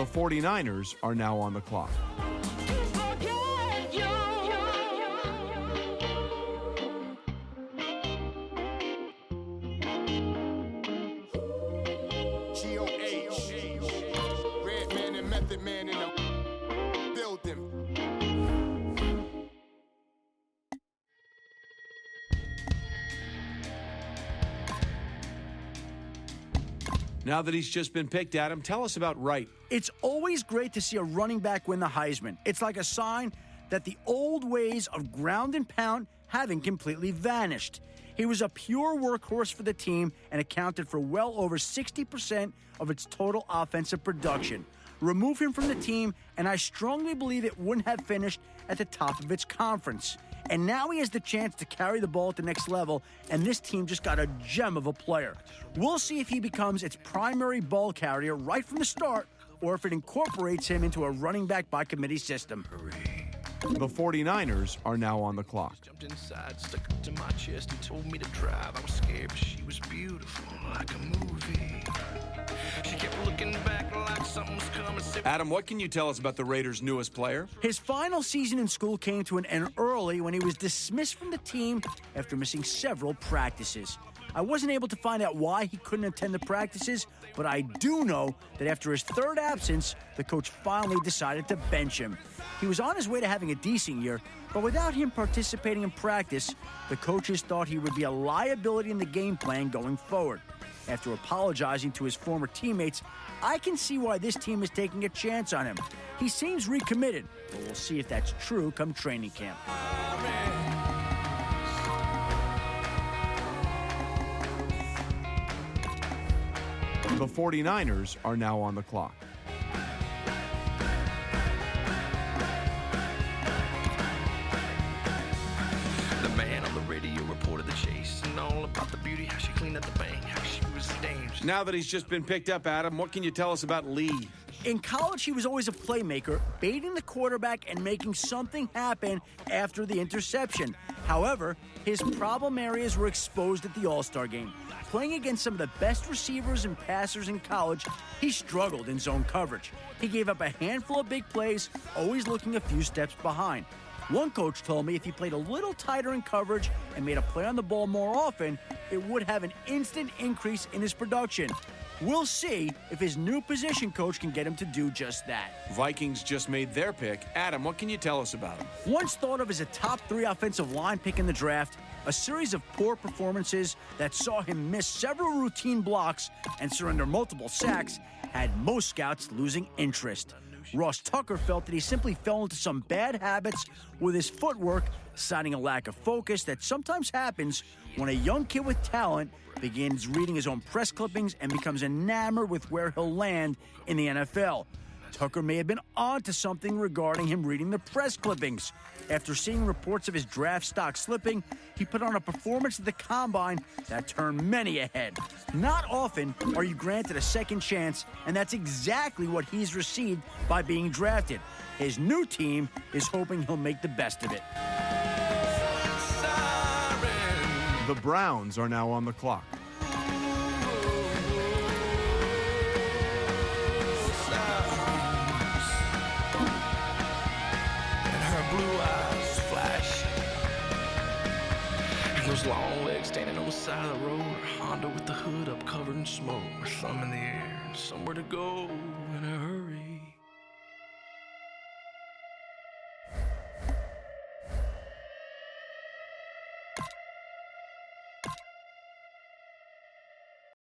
The 49ers are now on the clock. Redman and Method Man in the building. Now that he's just been picked, Adam, tell us about Wright. It's always great to see a running back win the Heisman. It's like a sign that the old ways of ground and pound haven't completely vanished. He was a pure workhorse for the team and accounted for well over 60% of its total offensive production. Remove him from the team, and I strongly believe it wouldn't have finished at the top of its conference. And now he has the chance to carry the ball at the next level, and this team just got a gem of a player. We'll see if he becomes its primary ball carrier right from the start, or if it incorporates him into a running back by committee system. The 49ers are now on the clock. Jumped inside, stuck up to my chest and told me to drive. I was scared, but she was beautiful, like a movie. She kept looking back like something was coming. Adam, what can you tell us about the Raiders' newest player? His final season in school came to an end early when he was dismissed from the team after missing several practices. I wasn't able to find out why he couldn't attend the practices, but I do know that after his third absence, the coach finally decided to bench him. He was on his way to having a decent year, but without him participating in practice, the coaches thought he would be a liability in the game plan going forward. After apologizing to his former teammates, I can see why this team is taking a chance on him. He seems recommitted, but we'll see if that's true come training camp. The 49ers are now on the clock. The man on the radio reported the chase and all about the beauty, how she cleaned up the bank, how she was dangerous. Now that he's just been picked up, Adam, what can you tell us about Lee? In college, he was always a playmaker, baiting the quarterback and making something happen after the interception. However, his problem areas were exposed at the All-Star game. Playing against some of the best receivers and passers in college, he struggled in zone coverage. He gave up a handful of big plays, always looking a few steps behind. One coach told me if he played a little tighter in coverage and made a play on the ball more often, it would have an instant increase in his production. We'll see if his new position coach can get him to do just that. Vikings just made their pick. Adam, what can you tell us about him? Once thought of as a top 3 offensive line pick in the draft, a series of poor performances that saw him miss several routine blocks and surrender multiple sacks had most scouts losing interest. Ross Tucker felt that he simply fell into some bad habits with his footwork, citing a lack of focus that sometimes happens when a young kid with talent begins reading his own press clippings and becomes enamored with where he'll land in the NFL. Tucker may have been onto something regarding him reading the press clippings. After seeing reports of his draft stock slipping, he put on a performance at the Combine that turned many ahead. Not often are you granted a second chance, and that's exactly what he's received by being drafted. His new team is hoping he'll make the best of it. The Browns are now on the clock. Those long legs standing on the side of the road, Honda with the hood up covered in smoke, with thumb in the air, somewhere to go in a hurry.